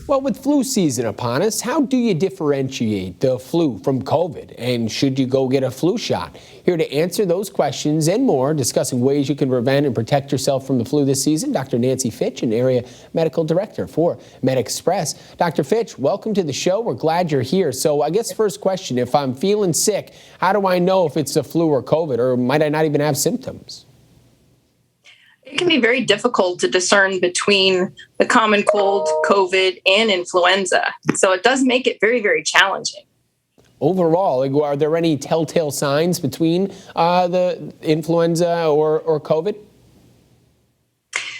Well, with flu season upon us, how do you differentiate the flu from COVID? And should you go get a flu shot? Here to answer those questions and more, discussing ways you can prevent and protect yourself from the flu this season, Dr. Nancie Fitch, an area medical director for MedExpress. Dr. Fitch, welcome to the show. We're glad you're here. So I guess first question, if I'm feeling sick, how do I know if it's the flu or COVID, or might I not even have symptoms? It can be very difficult to discern between the common cold, COVID, and influenza. So it does make it very, very challenging. Overall, are there any telltale signs between the influenza or COVID?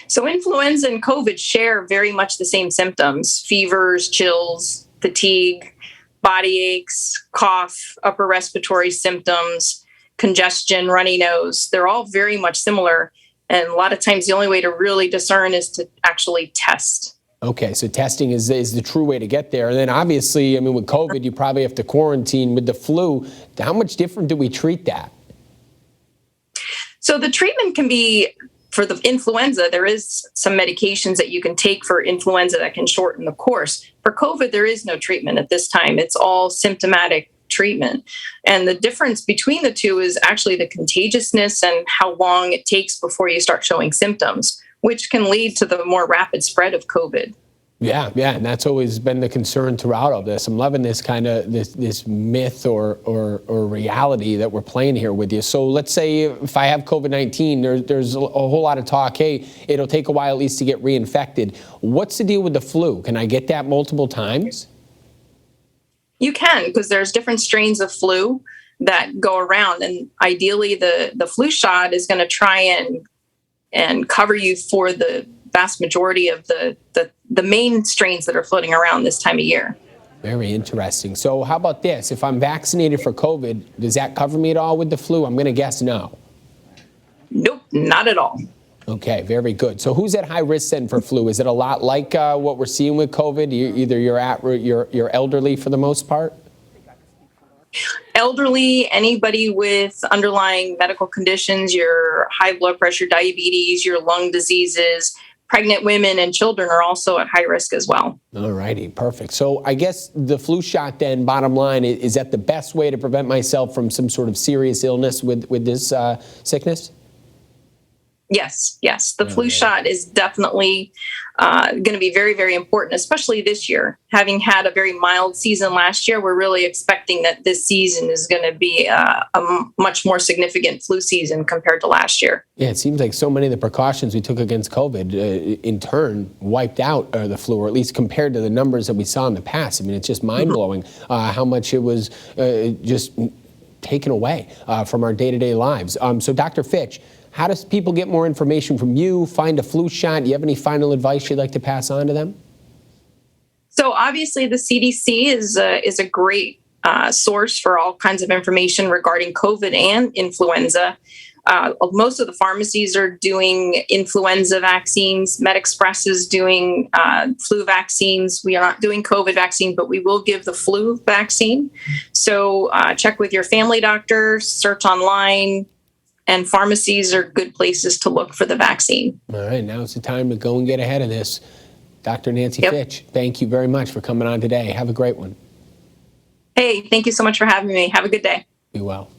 So influenza and COVID share very much the same symptoms: fevers, chills, fatigue, body aches, cough, upper respiratory symptoms, congestion, runny nose. They're all very much similar. And a lot of times the only way to really discern is to actually test. Okay, so testing is the true way to get there. And then obviously, I mean, with COVID, you probably have to quarantine. With the flu, how much different do we treat that? So the treatment can be, for the influenza, there is some medications that you can take for influenza that can shorten the course. For COVID, there is no treatment at this time. It's all symptomatic treatment. And the difference between the two is actually the contagiousness and how long it takes before you start showing symptoms, which can lead to the more rapid spread of COVID. Yeah, and that's always been the concern throughout all this. I'm loving this kind of this myth or reality that we're playing here with you. So let's say if I have COVID-19, there's a whole lot of talk, hey, it'll take a while at least to get reinfected. What's the deal with the flu? Can I get that multiple times? You can, because there's different strains of flu that go around, and ideally the flu shot is going to try and cover you for the vast majority of the main strains that are floating around this time of year. Very interesting. So how about this? If I'm vaccinated for COVID, does that cover me at all with the flu? I'm going to guess no. Nope, not at all. Okay, very good. So who's at high risk then for flu? Is it a lot like what we're seeing with COVID? You're elderly for the most part? Elderly, anybody with underlying medical conditions, your high blood pressure, diabetes, your lung diseases, pregnant women and children are also at high risk as well. All righty, perfect. So I guess the flu shot then, bottom line, is that the best way to prevent myself from some sort of serious illness with this sickness? Yes. The flu shot is definitely going to be very, very important, especially this year. Having had a very mild season last year, we're really expecting that this season is going to be a much more significant flu season compared to last year. Yeah, it seems like so many of the precautions we took against COVID in turn wiped out the flu, or at least compared to the numbers that we saw in the past. I mean, it's just mind-blowing how much it was just taken away from our day-to-day lives. So Dr. Fitch, how does people get more information from you, find a flu shot? Do you have any final advice you'd like to pass on to them? So obviously the CDC is a great source for all kinds of information regarding COVID and influenza. Most of the pharmacies are doing influenza vaccines. MedExpress is doing flu vaccines. We are not doing COVID vaccine, but we will give the flu vaccine. So check with your family doctor, search online, and pharmacies are good places to look for the vaccine. All right, now's the time to go and get ahead of this. Dr. Nancie Fitch, thank you very much for coming on today. Have a great one. Hey, thank you so much for having me. Have a good day. Be well.